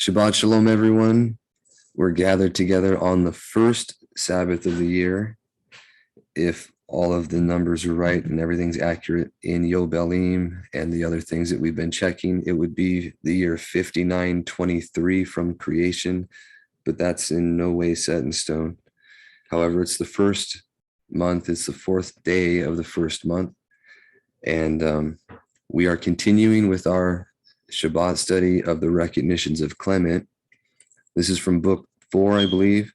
Shabbat Shalom, everyone. We're gathered together on the first Sabbath of the year. If all of the numbers are right and everything's accurate in Yobelim and the other things that we've been checking, it would be the year 5923 from creation, but that's in no way set in stone. However, it's the first month. It's the fourth day of the first month. And we are continuing with our Shabbat study of the Recognitions of Clement. This is from book 4, I believe,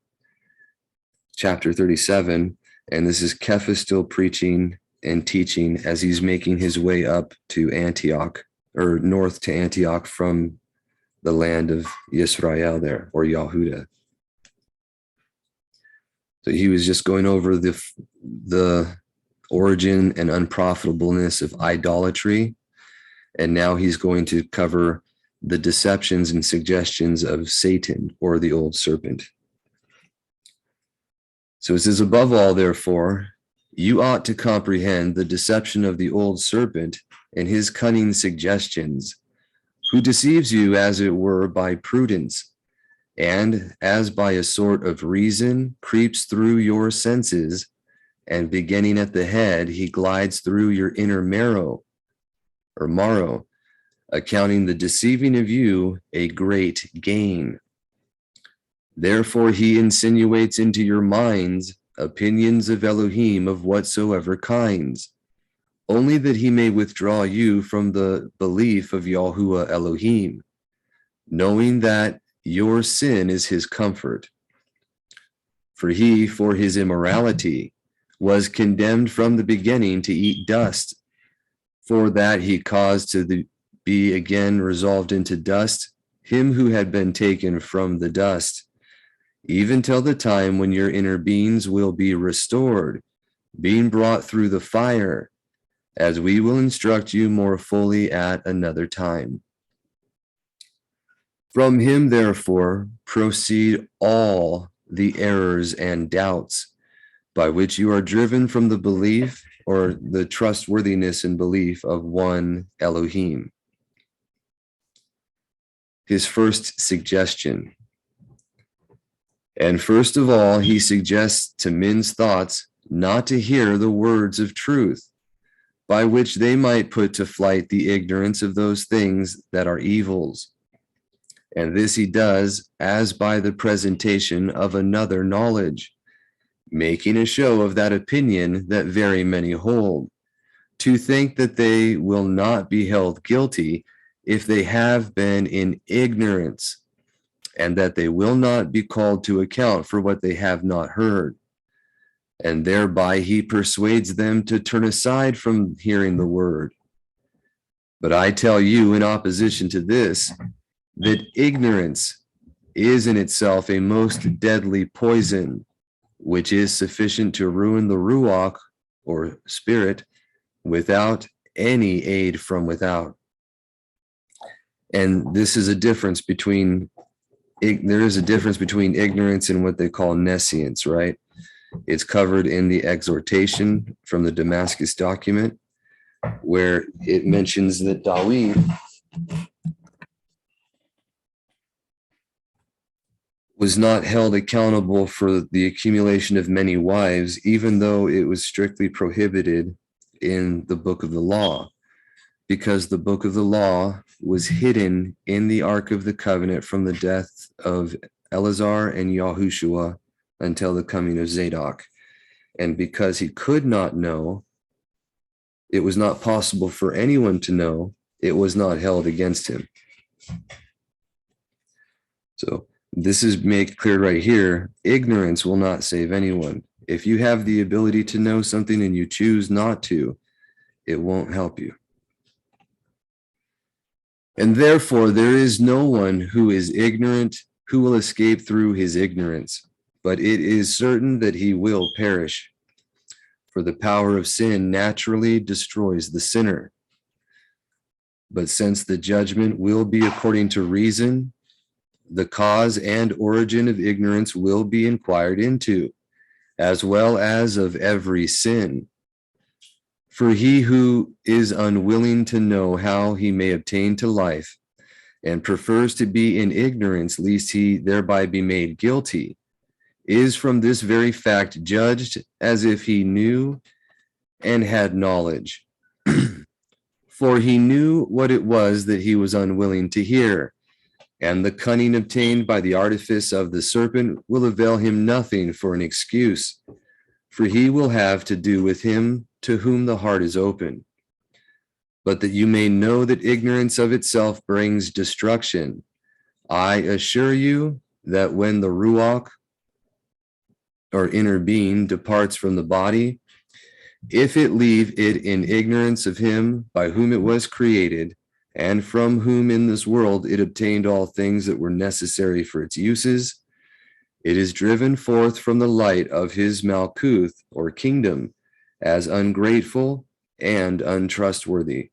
chapter 37. And this is Kepha still preaching and teaching as he's making his way up to Antioch, or north to Antioch from the land of Yisrael there, or Yahuda. So he was just going over the origin and unprofitableness of idolatry. And now he's going to cover the deceptions and suggestions of Satan, or the old serpent. So it says, above all, therefore, you ought to comprehend the deception of the old serpent and his cunning suggestions, who deceives you, as it were, by prudence, and as by a sort of reason creeps through your senses, and beginning at the head, he glides through your inner marrow, accounting the deceiving of you a great gain. Therefore he insinuates into your minds opinions of Elohim of whatsoever kinds, only that he may withdraw you from the belief of Yahuwah Elohim, knowing that your sin is his comfort. For he, for his immorality, was condemned from the beginning to eat dust. For that he caused to be again resolved into dust him who had been taken from the dust, even till the time when your inner beings will be restored, being brought through the fire, as we will instruct you more fully at another time. From him, therefore, proceed all the errors and doubts by which you are driven from the belief or the trustworthiness and belief of one Elohim. His first suggestion. And first of all, he suggests to men's thoughts not to hear the words of truth, by which they might put to flight the ignorance of those things that are evils. And this he does as by the presentation of another knowledge, making a show of that opinion that very many hold, to think that they will not be held guilty if they have been in ignorance, and that they will not be called to account for what they have not heard. And thereby he persuades them to turn aside from hearing the word. But I tell you, in opposition to this, that ignorance is in itself a most deadly poison, which is sufficient to ruin the ruach, or spirit, without any aid from without. And this is a difference between, there is a difference between ignorance and what they call nescience, right? It's covered in the exhortation from the Damascus document, where it mentions that Dawid was not held accountable for the accumulation of many wives, even though it was strictly prohibited in the book of the law, because the book of the law was hidden in the Ark of the Covenant from the death of Eleazar and Yahushua until the coming of Zadok. And because he could not know, it was not possible for anyone to know, it was not held against him. So this is made clear right here. Ignorance will not save anyone. If you have the ability to know something and you choose not to, it won't help you. And therefore, there is no one who is ignorant who will escape through his ignorance, but it is certain that he will perish. For the power of sin naturally destroys the sinner. But since the judgment will be according to reason, the cause and origin of ignorance will be inquired into, as well as of every sin. For he who is unwilling to know how he may obtain to life, and prefers to be in ignorance, lest he thereby be made guilty, is from this very fact judged as if he knew and had knowledge. For he knew what it was that he was unwilling to hear, and the cunning obtained by the artifice of the serpent will avail him nothing for an excuse, for he will have to do with him to whom the heart is open. But that you may know that ignorance of itself brings destruction, I assure you that when the Ruach, or inner being, departs from the body, if it leave it in ignorance of him by whom it was created, and from whom in this world it obtained all things that were necessary for its uses, it is driven forth from the light of his Malkuth, or kingdom, as ungrateful and untrustworthy.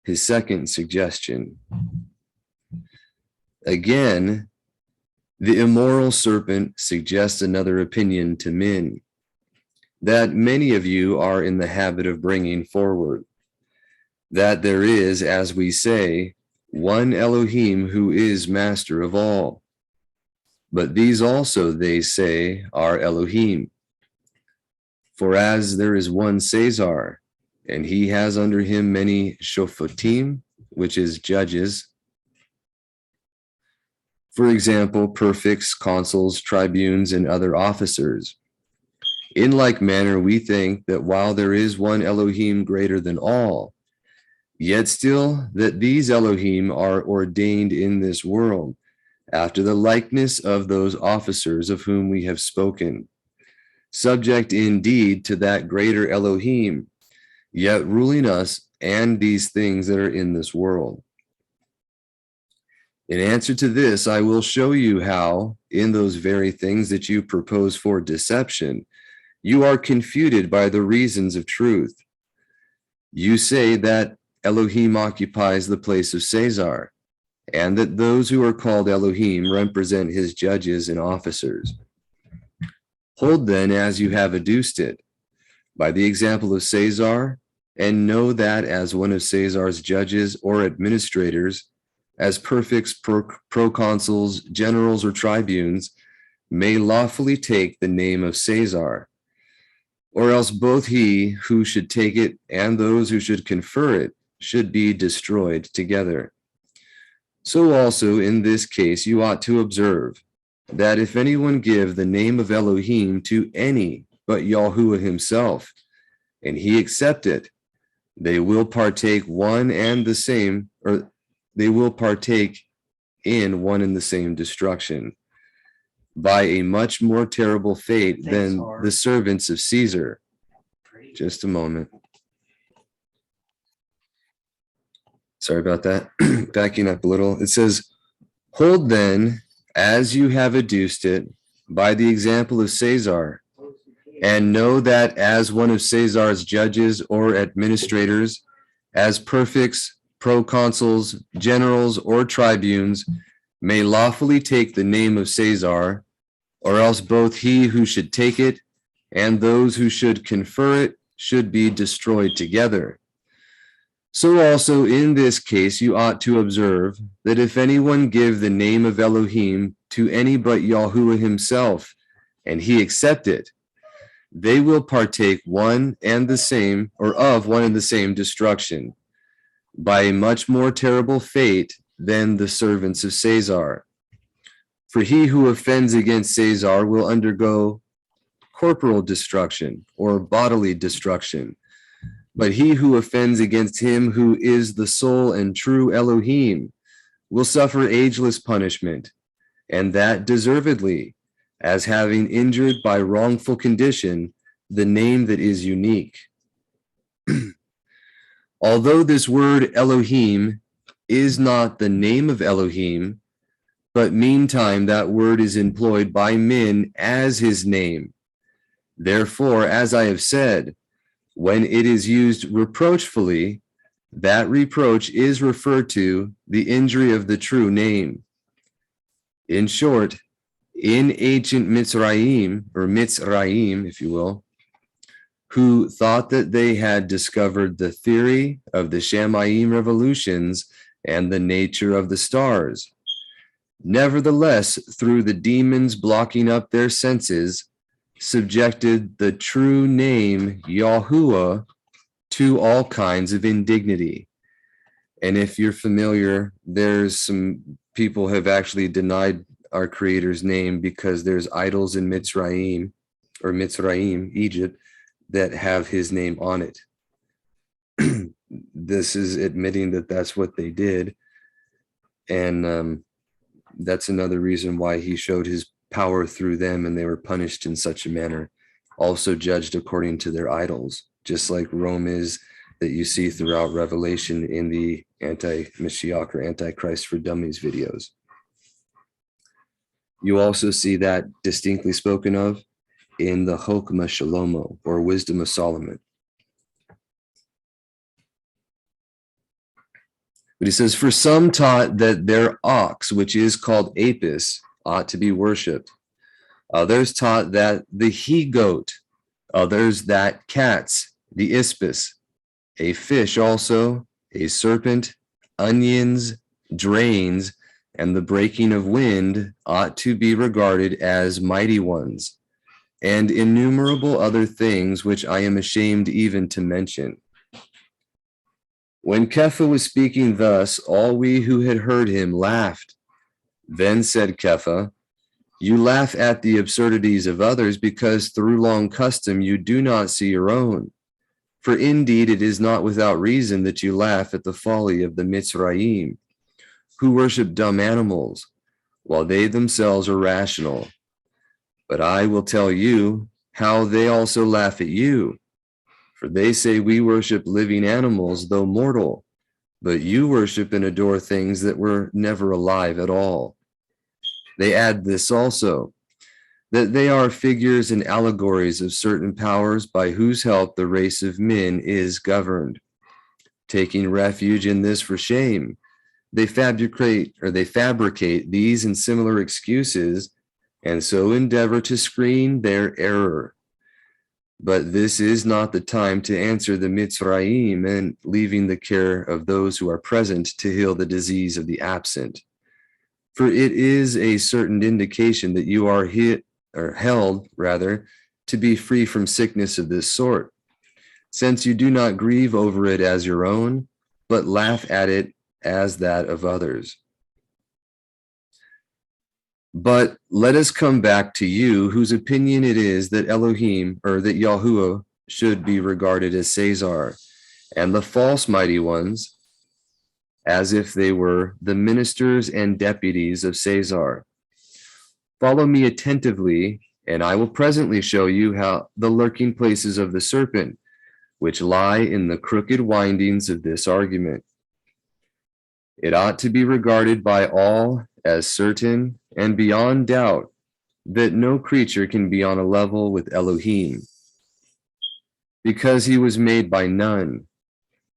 His second suggestion. Again, the immoral serpent suggests another opinion to men that many of you are in the habit of bringing forward, that there is, as we say, one Elohim who is master of all. But these also, they say, are Elohim. For as there is one Caesar, and he has under him many Shophatim, which is judges, for example, prefects, consuls, tribunes, and other officers. In like manner, we think that while there is one Elohim greater than all, yet still that these Elohim are ordained in this world, after the likeness of those officers of whom we have spoken, subject indeed to that greater Elohim, yet ruling us and these things that are in this world. In answer to this, I will show you how, in those very things that you propose for deception, you are confuted by the reasons of truth. You say that Elohim occupies the place of Caesar, and that those who are called Elohim represent his judges and officers. Hold then as you have adduced it, by the example of Caesar, and know that as one of Caesar's judges or administrators, as prefects, proconsuls, generals, or tribunes, may lawfully take the name of Caesar, or else both he who should take it and those who should confer it should be destroyed together. So also in this case you ought to observe that if anyone give the name of Elohim to any but Yahuwah himself, and he accept it, they will partake one and the same, or they will partake in one and the same destruction, by a much more terrible fate than the servants of Caesar. Just a moment. Sorry about that. Backing up a little. It says, hold then, as you have adduced it, by the example of Caesar, and know that as one of Caesar's judges or administrators, as prefects, proconsuls, generals, or tribunes, may lawfully take the name of Caesar, or else both he who should take it and those who should confer it should be destroyed together. So also in this case you ought to observe that if anyone give the name of Elohim to any but Yahuwah himself, and he accept it, they will partake one and the same, or of one and the same destruction, by a much more terrible fate than the servants of Caesar. For he who offends against Caesar will undergo corporal destruction or bodily destruction, but he who offends against him who is the sole and true Elohim will suffer ageless punishment, and that deservedly, as having injured by wrongful condition the name that is unique. Although this word Elohim is not the name of Elohim, but meantime that word is employed by men as his name. Therefore, as I have said, when it is used reproachfully, that reproach is referred to the injury of the true name. In short, in ancient Mitzrayim, or Mitzrayim, if you will, who thought that they had discovered the theory of the Shamayim revolutions and the nature of the stars. Nevertheless, through the demons blocking up their senses, subjected the true name Yahuwah to all kinds of indignity. And if you're familiar, there's some people have actually denied our Creator's name because there's idols in Mitzrayim, Egypt, that have his name on it. This is admitting that that's what they did. And that's another reason why he showed his power through them, and they were punished in such a manner, also judged according to their idols, just like Rome is, that you see throughout Revelation in the anti-Mashiach or Antichrist for Dummies videos. You also see that distinctly spoken of in the Chokmah Shalomo, or Wisdom of Solomon. But he says, for some taught that their ox, which is called Apis, ought to be worshipped. Others taught that the he-goat, others that cats, the ispis, a fish also, a serpent, onions, drains, and the breaking of wind ought to be regarded as mighty ones, and innumerable other things which I am ashamed even to mention. When Kepha was speaking thus, all we who had heard him laughed. Then said Kepha, you laugh at the absurdities of others because through long custom you do not see your own. For indeed it is not without reason that you laugh at the folly of the Mitzrayim, who worship dumb animals, while they themselves are rational. But I will tell you how they also laugh at you. For they say we worship living animals, though mortal, but you worship and adore things that were never alive at all. They add this also, that they are figures and allegories of certain powers by whose help the race of men is governed. Taking refuge in this for shame, they fabricate these and similar excuses, and so endeavor to screen their error. But this is not the time to answer the Mitzrayim, and leaving the care of those who are present to heal the disease of the absent. For it is a certain indication that you are held to be free from sickness of this sort, since you do not grieve over it as your own, but laugh at it as that of others. But let us come back to you, whose opinion it is that Elohim, or that Yahuwah, should be regarded as Caesar, and the false mighty ones, as if they were the ministers and deputies of Caesar. Follow me attentively, and I will presently show you how the lurking places of the serpent, which lie in the crooked windings of this argument. It ought to be regarded by all as certain and beyond doubt that no creature can be on a level with Elohim, because he was made by none,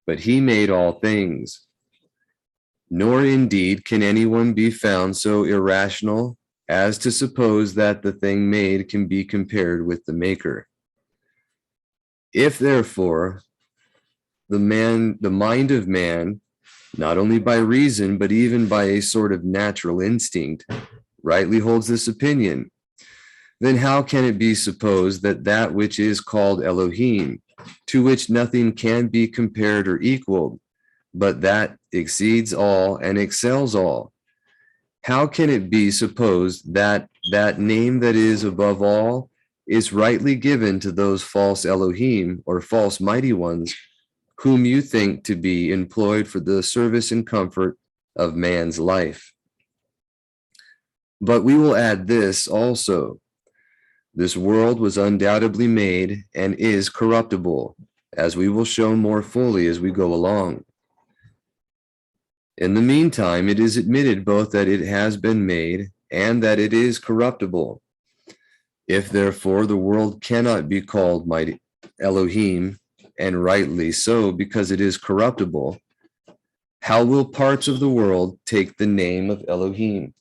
but he made all things. Nor indeed can anyone be found so irrational as to suppose that the thing made can be compared with the maker. If therefore the mind of man, not only by reason, but even by a sort of natural instinct, rightly holds this opinion, then how can it be supposed that that which is called Elohim, to which nothing can be compared or equaled, but that exceeds all and excels all, how can it be supposed that that name that is above all is rightly given to those false Elohim, or false mighty ones, whom you think to be employed for the service and comfort of man's life? But we will add this also. This world was undoubtedly made and is corruptible, as we will show more fully as we go along. In the meantime, it is admitted both that it has been made and that it is corruptible. If therefore the world cannot be called mighty Elohim, and rightly so, because it is corruptible, how will parts of the world take the name of Elohim?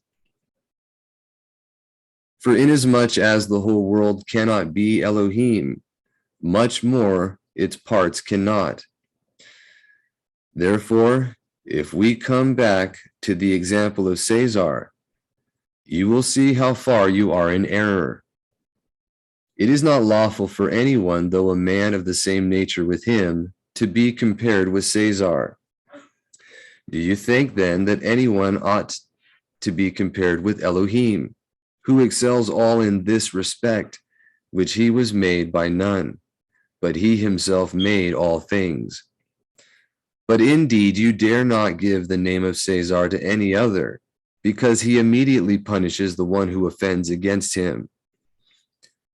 For inasmuch as the whole world cannot be Elohim, much more its parts cannot. Therefore, If we come back to the example of Caesar, you will see how far you are in error. It is not lawful for anyone, though a man of the same nature with him, to be compared with Caesar. Do you think then that anyone ought to be compared with Elohim, who excels all in this respect, which he was made by none, but he himself made all things? But indeed, you dare not give the name of Caesar to any other, because he immediately punishes the one who offends against him.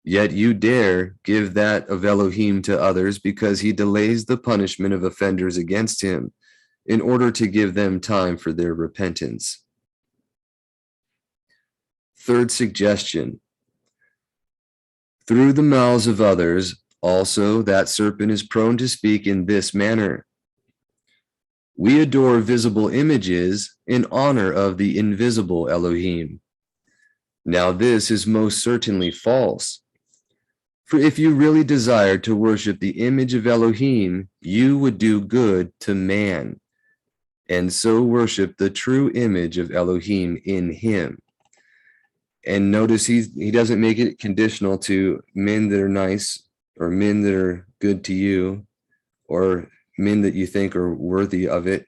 Yet you dare give that of Elohim to others, because he delays the punishment of offenders against him, in order to give them time for their repentance. Third suggestion. Through the mouths of others, also that serpent is prone to speak in this manner. We adore visible images in honor of the invisible Elohim. Now this is most certainly false. For if you really desired to worship the image of Elohim, you would do good to man, and so worship the true image of Elohim in him. And notice he doesn't make it conditional to men that are nice, or men that are good to you, or men that you think are worthy of it,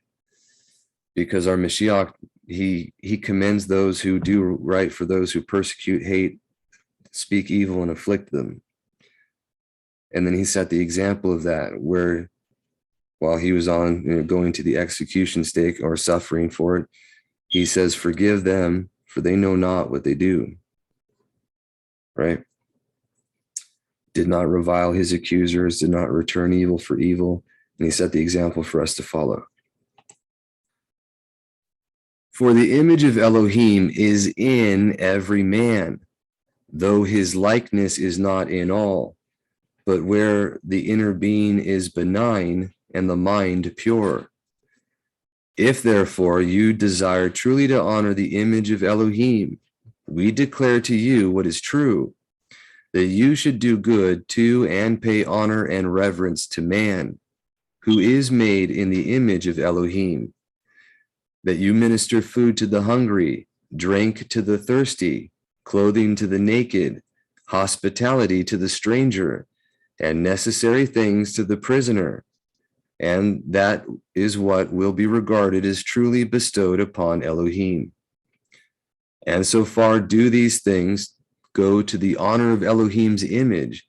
because our Mashiach, he commends those who do right for those who persecute, hate, speak evil, and afflict them. And then he set the example of that, where while he was on going to the execution stake or suffering for it, he says, forgive them, for they know not what they do. Right? Did not revile his accusers, did not return evil for evil. And he set the example for us to follow. For the image of Elohim is in every man, though his likeness is not in all, but where the inner being is benign and the mind pure. If therefore you desire truly to honor the image of Elohim, we declare to you what is true, that you should do good to and pay honor and reverence to man, who is made in the image of Elohim, that you minister food to the hungry, drink to the thirsty, clothing to the naked, hospitality to the stranger, and necessary things to the prisoner. And that is what will be regarded as truly bestowed upon Elohim. And so far do these things go to the honor of Elohim's image,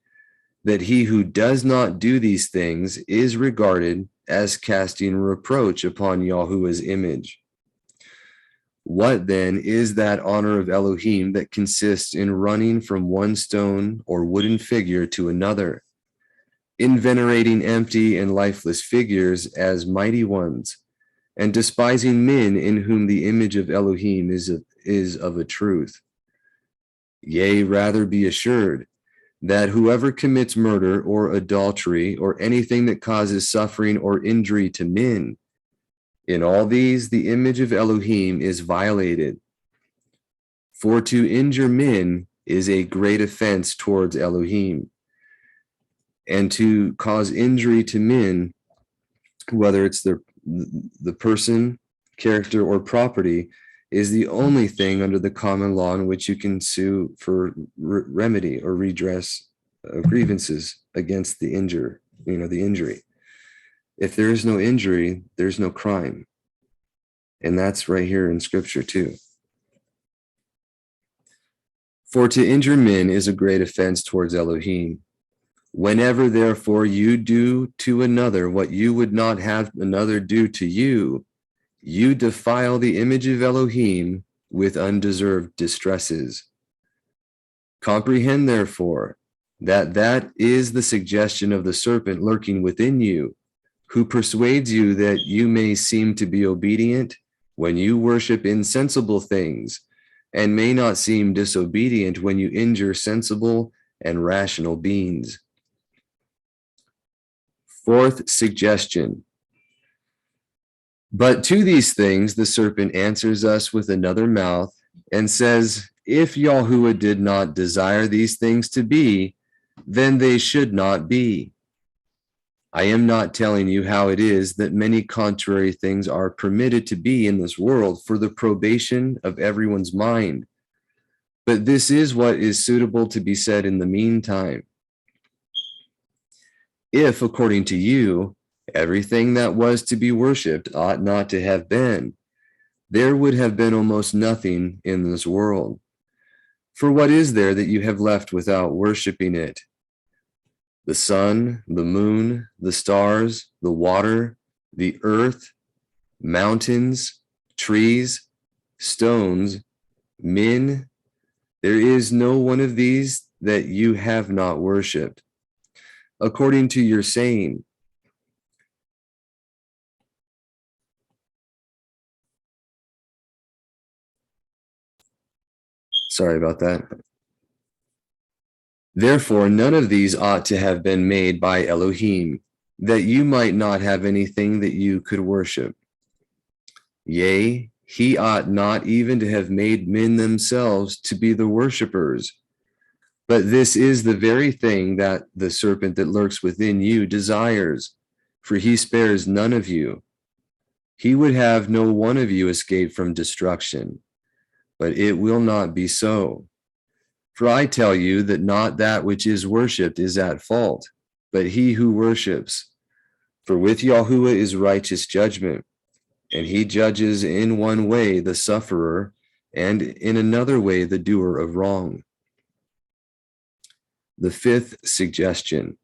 that he who does not do these things is regarded as casting reproach upon Yahuwah's image. What then is that honor of Elohim that consists in running from one stone or wooden figure to another, in venerating empty and lifeless figures as mighty ones, and despising men in whom the image of Elohim is of a truth? Yea, rather be assured that whoever commits murder or adultery or anything that causes suffering or injury to men, in all these the image of Elohim is violated. For to injure men is a great offense towards Elohim, and to cause injury to men, whether it's the person, character, or property, is the only thing under the common law in which you can sue for remedy or redress grievances against the the injury. If there is no injury, there's no crime. And that's right here in scripture too. For to injure men is a great offense towards Elohim. Whenever, therefore, you do to another what you would not have another do to you, you defile the image of Elohim with undeserved distresses. Comprehend, therefore, that is the suggestion of the serpent lurking within you, who persuades you that you may seem to be obedient when you worship insensible things, and may not seem disobedient when you injure sensible and rational beings. Fourth suggestion. But to these things the serpent answers us with another mouth and says, if Yahuwah did not desire these things to be, then they should not be. I am not telling you how it is that many contrary things are permitted to be in this world for the probation of everyone's mind. But this is what is suitable to be said in the meantime. If, according to you, everything that was to be worshipped ought not to have been, there would have been almost nothing in this world. For what is there that you have left without worshiping it? The sun, the moon, the stars, the water, the earth, mountains, trees, stones, men. There is no one of these that you have not worshipped. According to your saying, sorry about that. Therefore, none of these ought to have been made by Elohim, that you might not have anything that you could worship. Yea, he ought not even to have made men themselves to be the worshippers. But this is the very thing that the serpent that lurks within you desires, for he spares none of you. He would have no one of you escape from destruction, but it will not be so. For I tell you that not that which is worshipped is at fault, but he who worships. For with Yahuwah is righteous judgment, and he judges in one way the sufferer, and in another way the doer of wrong. The fifth suggestion.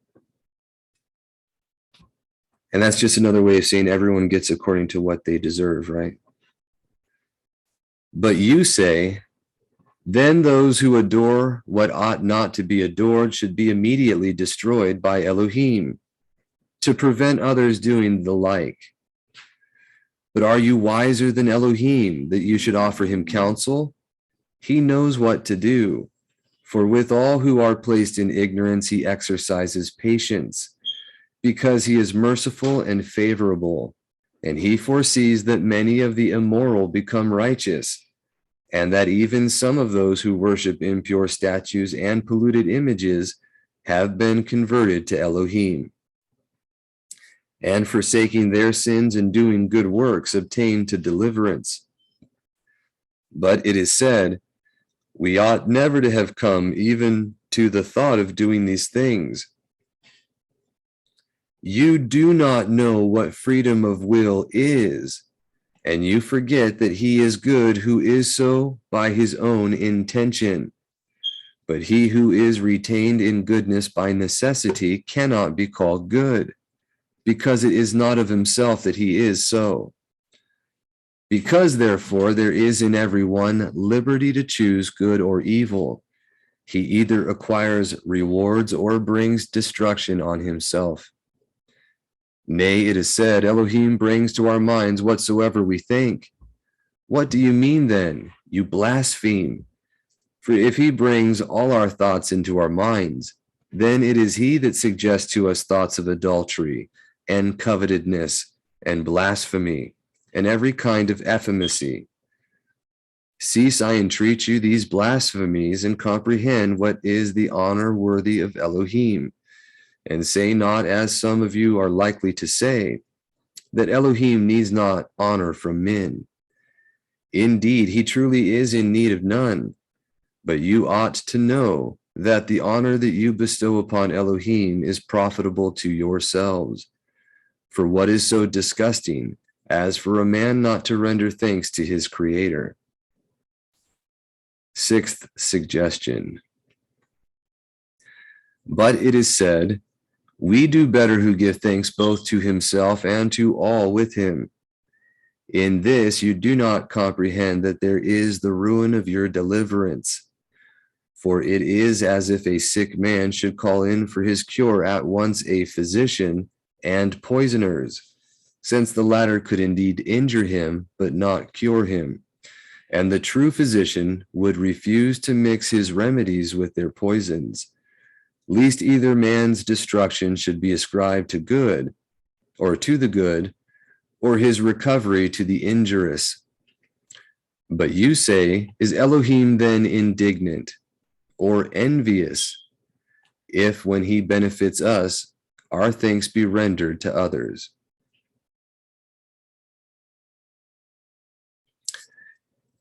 And that's just another way of saying everyone gets according to what they deserve, right? But you say, then those who adore what ought not to be adored should be immediately destroyed by Elohim, to prevent others doing the like. But are you wiser than Elohim, that you should offer him counsel? He knows what to do. For with all who are placed in ignorance, he exercises patience, because he is merciful and favorable, and he foresees that many of the immoral become righteous, and that even some of those who worship impure statues and polluted images have been converted to Elohim, and forsaking their sins and doing good works obtain to deliverance. But it is said, we ought never to have come even to the thought of doing these things. You do not know what freedom of will is, and you forget that he is good who is so by his own intention. But he who is retained in goodness by necessity cannot be called good, because it is not of himself that he is so. Because, therefore, there is in every one liberty to choose good or evil, he either acquires rewards or brings destruction on himself. Nay, it is said, Elohim brings to our minds whatsoever we think. What do you mean then? You blaspheme. For if he brings all our thoughts into our minds, then it is he that suggests to us thoughts of adultery and covetousness and blasphemy and every kind of effeminacy. Cease, I entreat you, these blasphemies, and comprehend what is the honor worthy of Elohim. And say not, as some of you are likely to say, that Elohim needs not honor from men. Indeed, he truly is in need of none, but you ought to know that the honor that you bestow upon Elohim is profitable to yourselves. For what is so disgusting as for a man not to render thanks to his Creator? Sixth suggestion. But it is said, we do better who give thanks both to himself and to all with him. In this you do not comprehend that there is the ruin of your deliverance. For it is as if a sick man should call in for his cure at once a physician and poisoners, since the latter could indeed injure him, but not cure him. And the true physician would refuse to mix his remedies with their poisons, lest either man's destruction should be ascribed to good, or to the good, or his recovery to the injurious. But you say, is Elohim then indignant or envious, if when he benefits us, our thanks be rendered to others.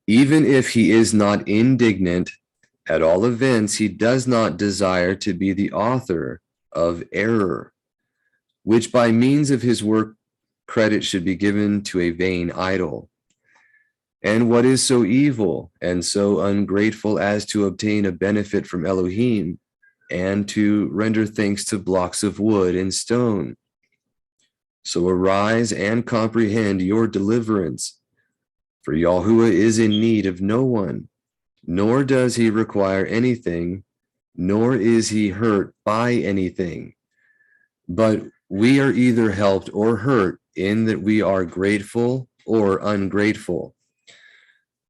Even if he is not indignant, at all events, he does not desire to be the author of error, which by means of his work credit should be given to a vain idol. And what is so evil and so ungrateful as to obtain a benefit from Elohim and to render thanks to blocks of wood and stone? So arise and comprehend your deliverance, for Yahuwah is in need of no one, nor does he require anything, nor is he hurt by anything. But we are either helped or hurt in that we are grateful or ungrateful.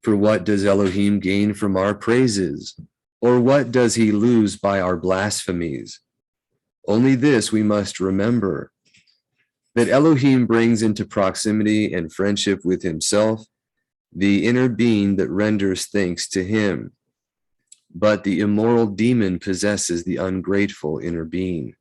For what does Elohim gain from our praises? Or what does he lose by our blasphemies? Only this we must remember, that Elohim brings into proximity and friendship with himself the inner being that renders thanks to him. But the immoral demon possesses the ungrateful inner being.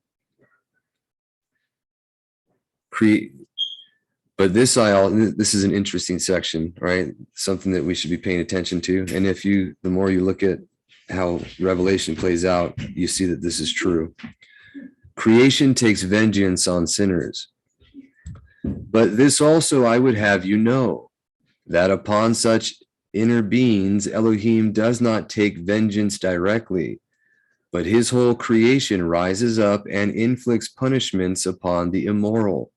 But this is an interesting section, right? Something that we should be paying attention to. And the more you look at how Revelation plays out, you see that this is true. Creation takes vengeance on sinners. But this also I would have you know, that upon such inner beings, Elohim does not take vengeance directly, but his whole creation rises up and inflicts punishments upon the immoral.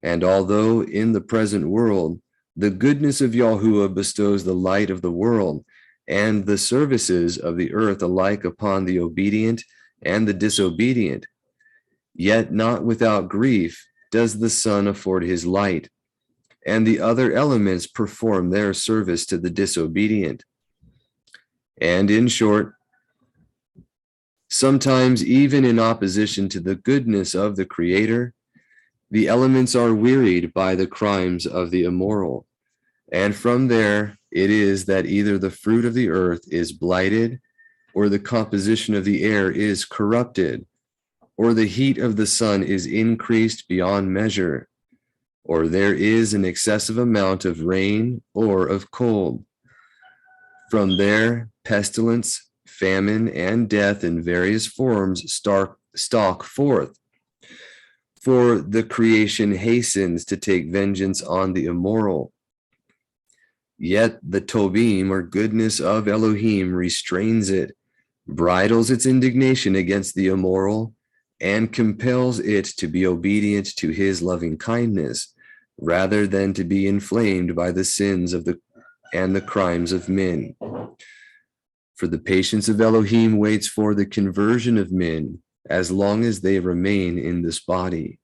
And although in the present world, the goodness of Yahuwah bestows the light of the world and the services of the earth alike upon the obedient and the disobedient, yet not without grief does the sun afford his light, and the other elements perform their service to the disobedient. And in short, sometimes even in opposition to the goodness of the Creator, the elements are wearied by the crimes of the immoral. And from there it is that either the fruit of the earth is blighted, or the composition of the air is corrupted, or the heat of the sun is increased beyond measure, or there is an excessive amount of rain or of cold. From there, pestilence, famine, and death in various forms stalk forth. For the creation hastens to take vengeance on the immoral. Yet the Tobim, or goodness of Elohim, restrains it, bridles its indignation against the immoral, and compels it to be obedient to his loving kindness, rather than to be inflamed by the sins of the crimes of men. For the patience of Elohim waits for the conversion of men as long as they remain in this body.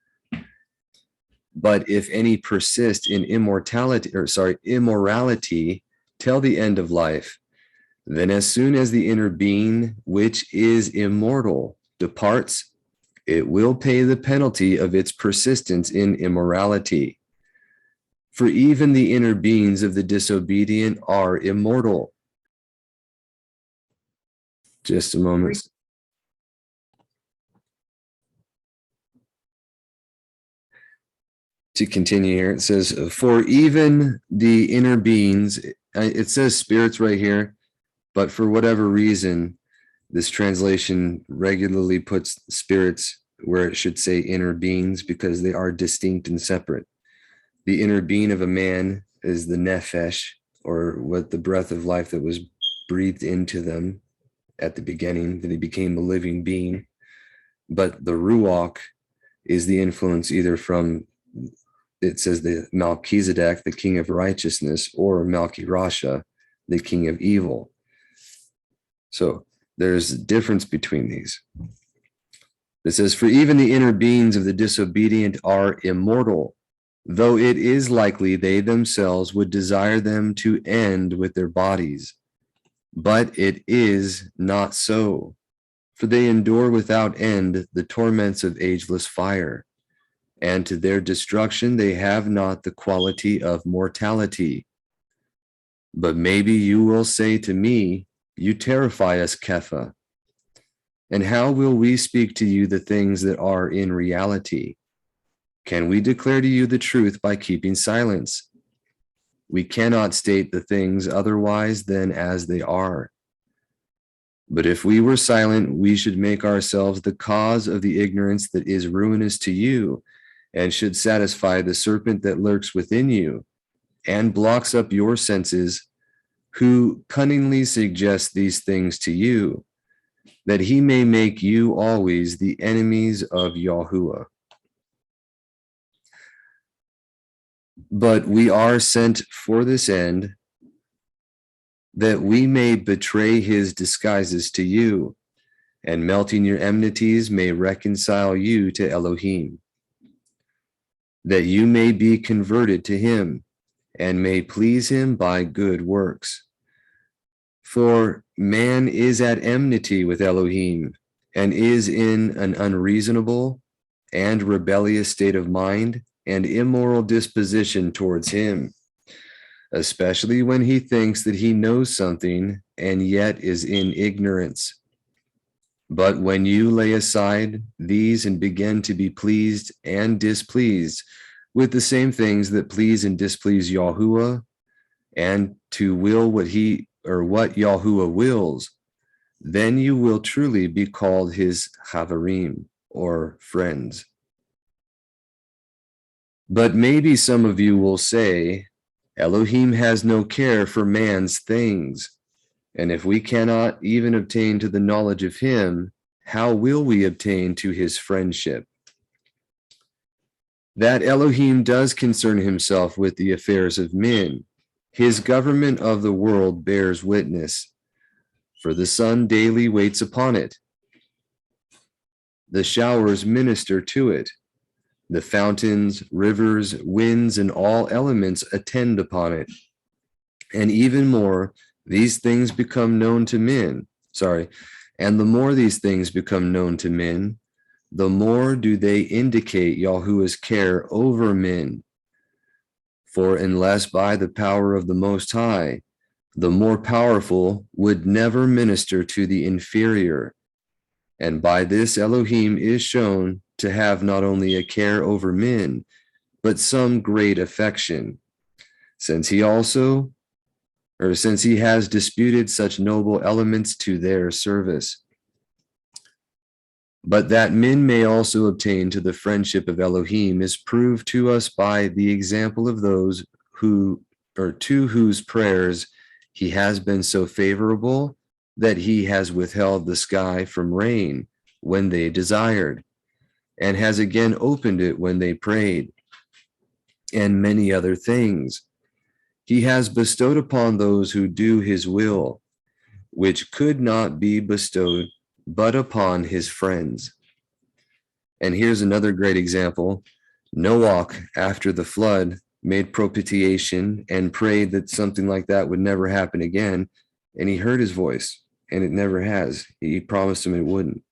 But if any persist in immorality till the end of life, then as soon as the inner being, which is immortal, departs, it will pay the penalty of its persistence in immorality. For even the inner beings of the disobedient are immortal. Just a moment. To continue here, it says, for even the inner beings, it says spirits right here, but for whatever reason, this translation regularly puts spirits where it should say inner beings because they are distinct and separate. The inner being of a man is the nephesh, or what the breath of life that was breathed into them at the beginning, that he became a living being. But the ruach is the influence either from, it says the Melchizedek, the king of righteousness, or Malki Rasha, the king of evil. So there's a difference between these. It says, for even the inner beings of the disobedient are immortal, though it is likely they themselves would desire them to end with their bodies. But it is not so, for they endure without end the torments of ageless fire, and to their destruction they have not the quality of mortality. But maybe you will say to me, you terrify us, Kepha. And how will we speak to you the things that are in reality? Can we declare to you the truth by keeping silence? We cannot state the things otherwise than as they are. But if we were silent, we should make ourselves the cause of the ignorance that is ruinous to you, and should satisfy the serpent that lurks within you and blocks up your senses, who cunningly suggests these things to you, that he may make you always the enemies of Yahuwah. But we are sent for this end, that we may betray his disguises to you, and melting your enmities may reconcile you to Elohim, that you may be converted to him, and may please him by good works. For man is at enmity with Elohim, and is in an unreasonable and rebellious state of mind and immoral disposition towards him, especially when he thinks that he knows something and yet is in ignorance. But when you lay aside these and begin to be pleased and displeased with the same things that please and displease Yahuwah, and to will what Yahuwah wills, then you will truly be called his Havarim, or friends. But maybe some of you will say, Elohim has no care for man's things, and if we cannot even obtain to the knowledge of him, how will we obtain to his friendship? That Elohim does concern himself with the affairs of men. His government of the world bears witness, for the sun daily waits upon it. The showers minister to it. The fountains, rivers, winds, and all elements attend upon it. And even more, these things become known to men. And the more these things become known to men, the more do they indicate Yahuwah's care over men. For unless by the power of the Most High, the more powerful would never minister to the inferior. And by this Elohim is shown to have not only a care over men, but some great affection, since he has disputed such noble elements to their service. But that men may also obtain to the friendship of Elohim is proved to us by the example of those to whose prayers he has been so favorable that he has withheld the sky from rain when they desired, and has again opened it when they prayed, and many other things. He has bestowed upon those who do his will, which could not be bestowed but upon his friends. And here's another great example. Noah, after the flood, made propitiation and prayed that something like that would never happen again. And he heard his voice, and it never has. He promised him it wouldn't.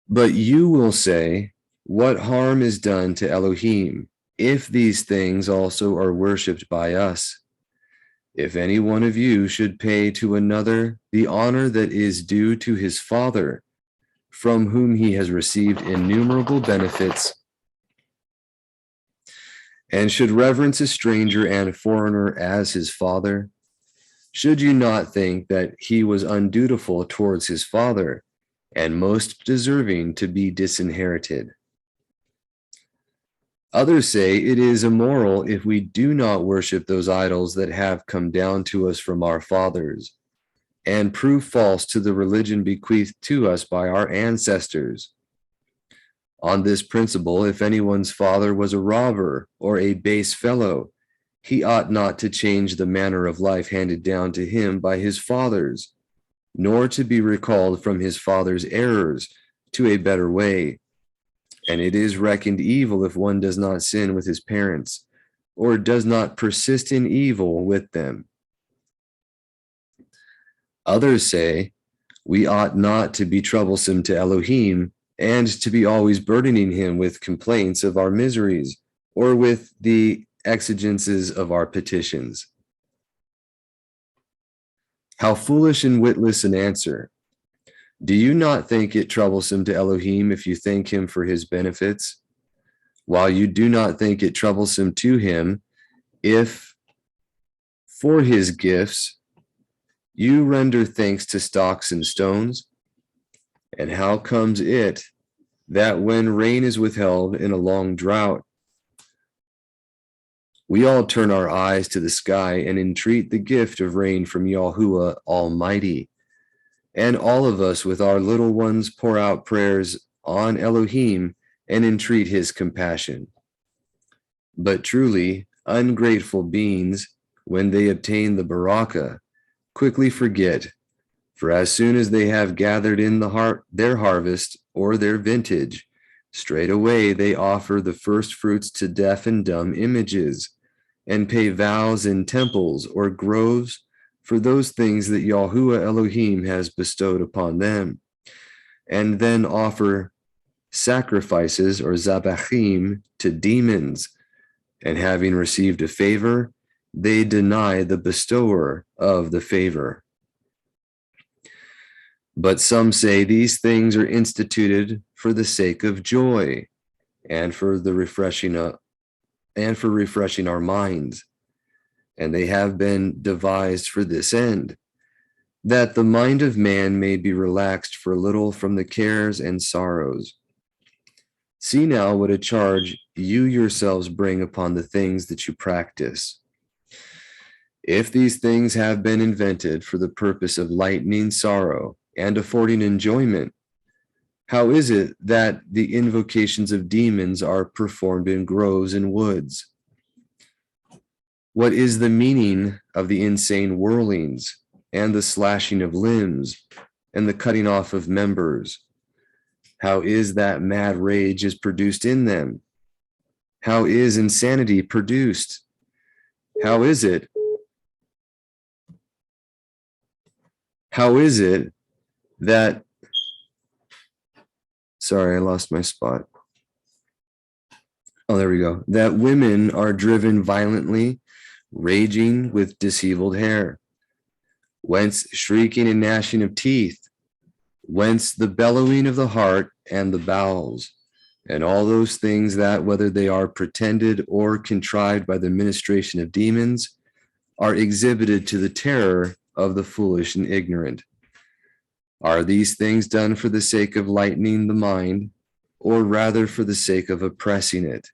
But you will say, what harm is done to Elohim if these things also are worshipped by us? If any one of you should pay to another the honor that is due to his father, from whom he has received innumerable benefits, and should reverence a stranger and a foreigner as his father, should you not think that he was undutiful towards his father, and most deserving to be disinherited? Others say it is immoral if we do not worship those idols that have come down to us from our fathers, and prove false to the religion bequeathed to us by our ancestors. On this principle, if anyone's father was a robber or a base fellow, he ought not to change the manner of life handed down to him by his fathers, nor to be recalled from his father's errors to a better way. And it is reckoned evil if one does not sin with his parents, or does not persist in evil with them. Others say, we ought not to be troublesome to Elohim, and to be always burdening him with complaints of our miseries, or with the exigences of our petitions. How foolish and witless an answer. Do you not think it troublesome to Elohim if you thank him for his benefits, while you do not think it troublesome to him if for his gifts you render thanks to stocks and stones? And how comes it that when rain is withheld in a long drought, we all turn our eyes to the sky and entreat the gift of rain from Yahuwah Almighty? And all of us with our little ones pour out prayers on Elohim and entreat his compassion. But truly, ungrateful beings, when they obtain the baraka, quickly forget, for as soon as they have gathered in their harvest or their vintage, straightway they offer the first fruits to deaf and dumb images, and pay vows in temples or groves for those things that Yahuwah Elohim has bestowed upon them, and then offer sacrifices or zabachim to demons, and having received a favor, they deny the bestower of the favor. But some say these things are instituted for the sake of joy and for refreshing our minds, and they have been devised for this end, that the mind of man may be relaxed for a little from the cares and sorrows. See now what a charge you yourselves bring upon the things that you practice. If these things have been invented for the purpose of lightening sorrow and affording enjoyment, how is it that the invocations of demons are performed in groves and woods? What is the meaning of the insane whirlings and the slashing of limbs and the cutting off of members? How is that mad rage is produced in them? How is insanity produced? How is it that, sorry, I lost my spot. Oh, there we go. That women are driven violently, raging with disheveled hair, whence shrieking and gnashing of teeth, whence the bellowing of the heart and the bowels, and all those things that, whether they are pretended or contrived by the ministration of demons, are exhibited to the terror of the foolish and ignorant. Are these things done for the sake of lightening the mind, or rather for the sake of oppressing it?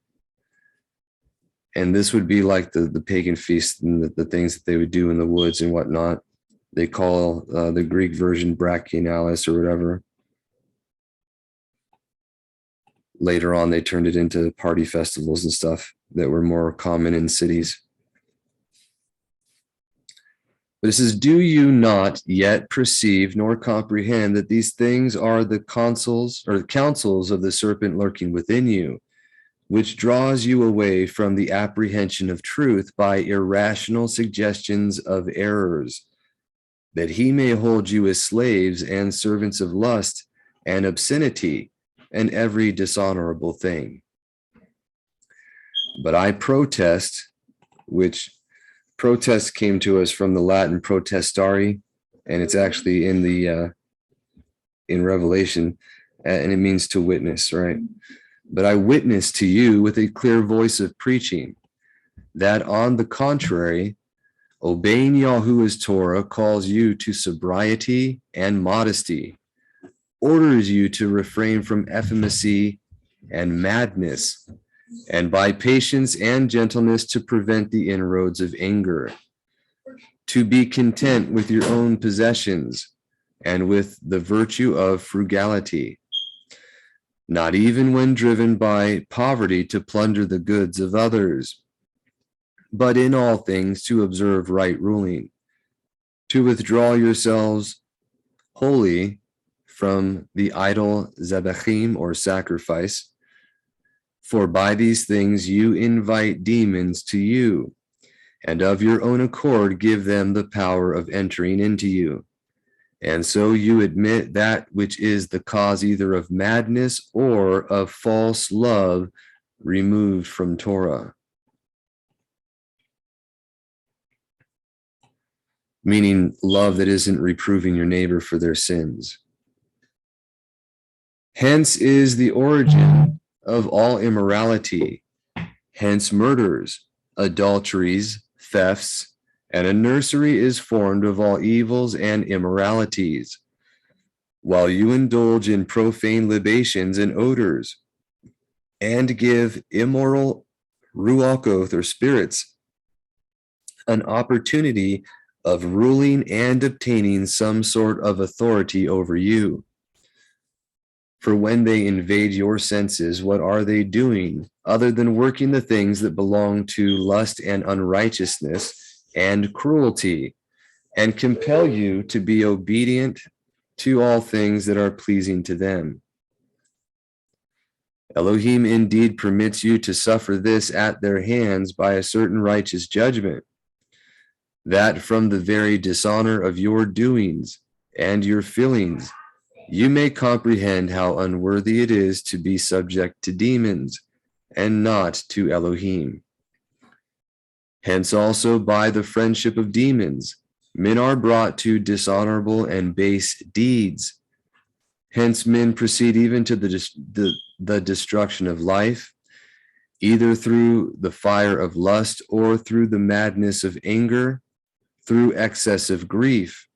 And this would be like the pagan feasts and the things that they would do in the woods and whatnot. They call the Greek version brachionalis or whatever. Later on, they turned it into party festivals and stuff that were more common in cities. But it says, do you not yet perceive nor comprehend that these things are the counsels of the serpent lurking within you, which draws you away from the apprehension of truth by irrational suggestions of errors, that he may hold you as slaves and servants of lust and obscenity and every dishonorable thing? But I protest, which protest came to us from the Latin protestari, and it's actually in Revelation, and it means to witness, right? But I witness to you with a clear voice of preaching, that on the contrary, obeying Yahuwah's Torah calls you to sobriety and modesty, orders you to refrain from effeminacy and madness, and by patience and gentleness to prevent the inroads of anger, to be content with your own possessions and with the virtue of frugality, not even when driven by poverty to plunder the goods of others, but in all things to observe right ruling, to withdraw yourselves wholly from the idol zebachim or sacrifice, for by these things you invite demons to you, and of your own accord give them the power of entering into you. And so you admit that which is the cause either of madness or of false love removed from Torah. meaning love that isn't reproving your neighbor for their sins. Hence is the origin of all immorality, hence murders, adulteries, thefts, and a nursery is formed of all evils and immoralities, while you indulge in profane libations and odors, and give immoral ruach oath or spirits an opportunity of ruling and obtaining some sort of authority over you. For when they invade your senses, what are they doing other than working the things that belong to lust and unrighteousness and cruelty, and compel you to be obedient to all things that are pleasing to them? Elohim indeed permits you to suffer this at their hands by a certain righteous judgment, that from the very dishonor of your doings and your feelings, you may comprehend how unworthy it is to be subject to demons and not to Elohim. Hence also by the friendship of demons, men are brought to dishonorable and base deeds. Hence men proceed even to the destruction of life, either through the fire of lust or through the madness of anger, through excessive grief.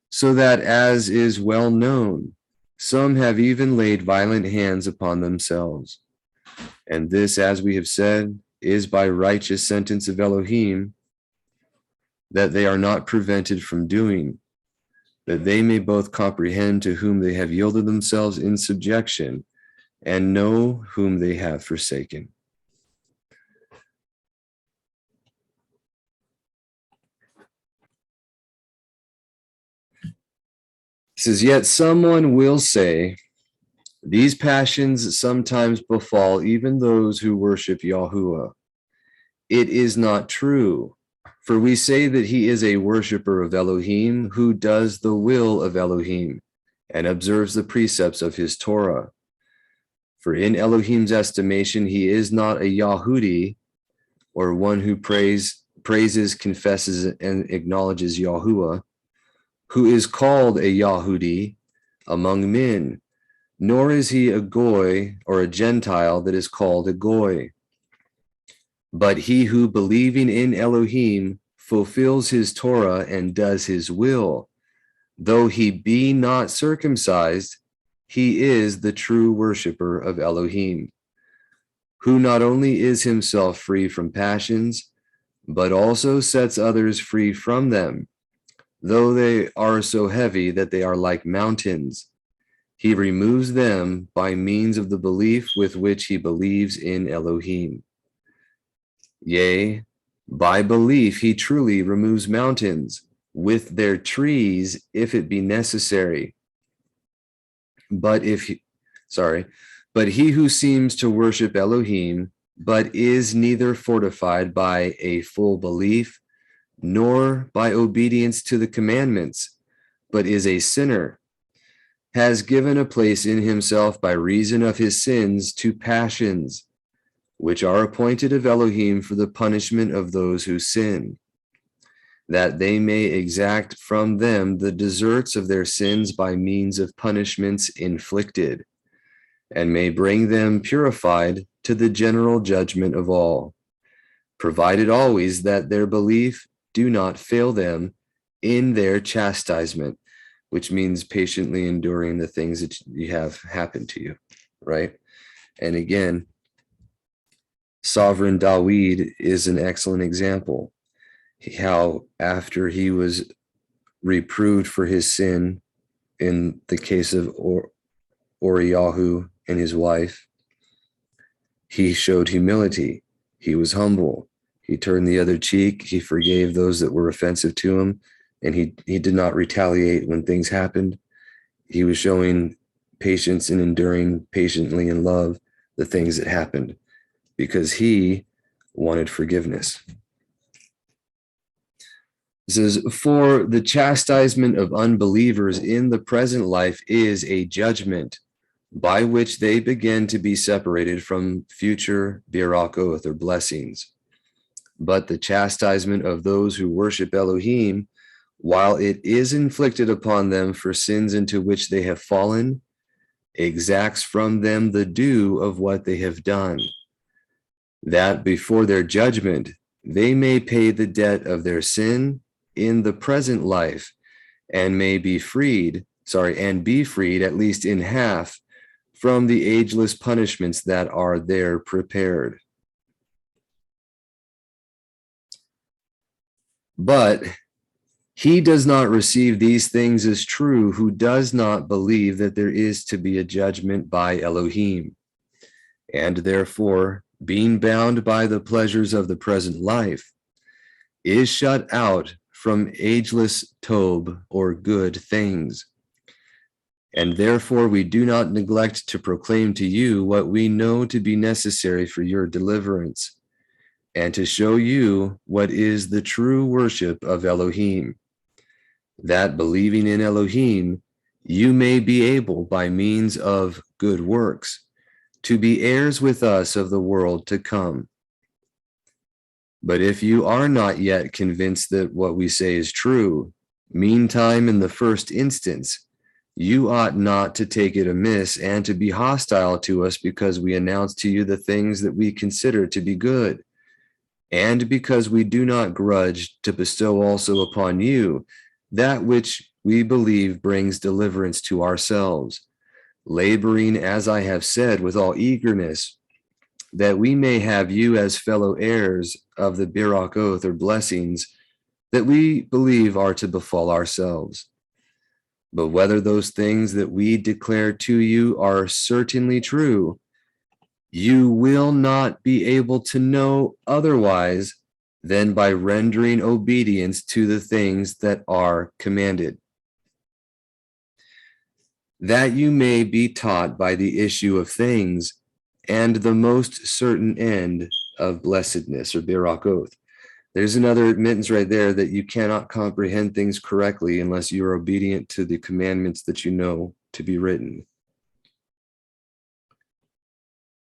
So that, as is well known, some have even laid violent hands upon themselves. And this, as we have said, is by righteous sentence of Elohim, that they are not prevented from doing, that they may both comprehend to whom they have yielded themselves in subjection, and know whom they have forsaken. It says, yet someone will say, these passions sometimes befall even those who worship Yahuwah. It is not true, for we say that he is a worshiper of Elohim who does the will of Elohim and observes the precepts of his Torah. For in Elohim's estimation, he is not a Yahudi, or one who praises, confesses, and acknowledges Yahuwah, who is called a Yahudi among men, nor is he a goy or a Gentile that is called a goy. But he who, believing in Elohim, fulfills his Torah and does his will, though he be not circumcised, he is the true worshiper of Elohim, who not only is himself free from passions, but also sets others free from them, though they are so heavy that they are like mountains. He removes them by means of the belief with which he believes in Elohim. Yea, by belief he truly removes mountains with their trees if it be necessary. But he who seems to worship Elohim, but is neither fortified by a full belief, nor by obedience to the commandments, but is a sinner, has given a place in himself by reason of his sins to passions, which are appointed of Elohim for the punishment of those who sin, that they may exact from them the deserts of their sins by means of punishments inflicted, and may bring them purified to the general judgment of all, provided always that their belief do not fail them in their chastisement, which means patiently enduring the things that you have happen to you, right? And again, Sovereign David is an excellent example. How after he was reproved for his sin in the case of Oriyahu and his wife, he showed humility. He was humble. He turned the other cheek. He forgave those that were offensive to him, and he did not retaliate when things happened. He was showing patience and enduring patiently in love the things that happened because he wanted forgiveness. It says, for the chastisement of unbelievers in the present life is a judgment by which they begin to be separated from future birakoth or blessings. But the chastisement of those who worship Elohim while it is inflicted upon them for sins into which they have fallen, exacts from them the due of what they have done, that before their judgment they may pay the debt of their sin in the present life, and may be freed, and be freed at least in half from the ageless punishments that are there prepared. But he does not receive these things as true who does not believe that there is to be a judgment by Elohim, and therefore, being bound by the pleasures of the present life, is shut out from ageless tob, or good things. And therefore we do not neglect to proclaim to you what we know to be necessary for your deliverance, and to show you what is the true worship of Elohim, that believing in Elohim, you may be able, by means of good works, to be heirs with us of the world to come. But if you are not yet convinced that what we say is true, meantime, in the first instance, you ought not to take it amiss and to be hostile to us because we announce to you the things that we consider to be good, and because we do not grudge to bestow also upon you that which we believe brings deliverance to ourselves, laboring, as I have said, with all eagerness, that we may have you as fellow heirs of the Barak oath, or blessings, that we believe are to befall ourselves. But whether those things that we declare to you are certainly true, you will not be able to know otherwise than by rendering obedience to the things that are commanded, that you may be taught by the issue of things and the most certain end of blessedness, or Barak oath. There's another admittance right there that you cannot comprehend things correctly unless you are obedient to the commandments that you know to be written.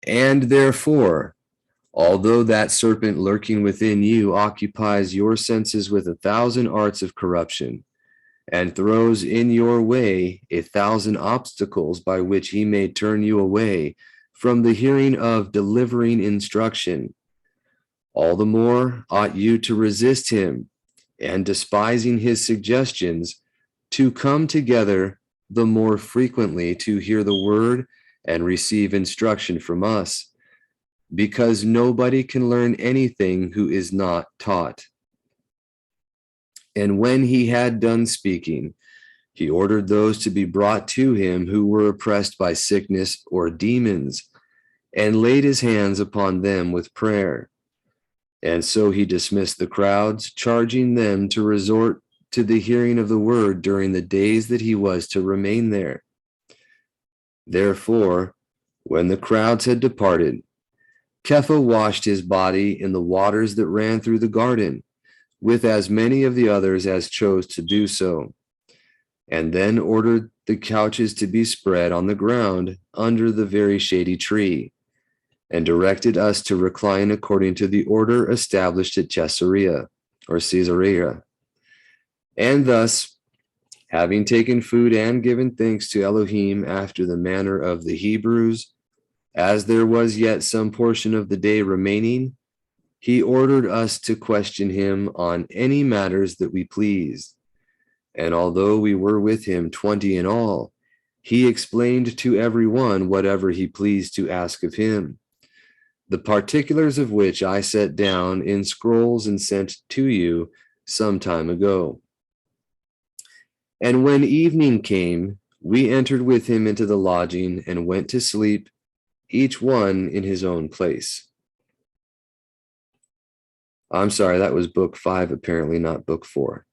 And therefore, although that serpent lurking within you occupies your senses with 1,000 arts of corruption, and throws in your way 1,000 obstacles by which he may turn you away from the hearing of delivering instruction, all the more ought you to resist him, and despising his suggestions, to come together the more frequently to hear the word and receive instruction from us, because nobody can learn anything who is not taught. And when he had done speaking, he ordered those to be brought to him who were oppressed by sickness or demons, and laid his hands upon them with prayer. And so he dismissed the crowds, charging them to resort to the hearing of the word during the days that he was to remain there. Therefore, when the crowds had departed, Kepha washed his body in the waters that ran through the garden, with as many of the others as chose to do so, and then ordered the couches to be spread on the ground under the very shady tree, and directed us to recline according to the order established at Caesarea. And thus, having taken food and given thanks to Elohim after the manner of the Hebrews, as there was yet some portion of the day remaining, he ordered us to question him on any matters that we pleased. And although we were with him 20 in all, he explained to every one whatever he pleased to ask of him, the particulars of which I set down in scrolls and sent to you some time ago. And when evening came, we entered with him into the lodging and went to sleep, each one in his own place. I'm sorry, that was book 5, apparently not book 4.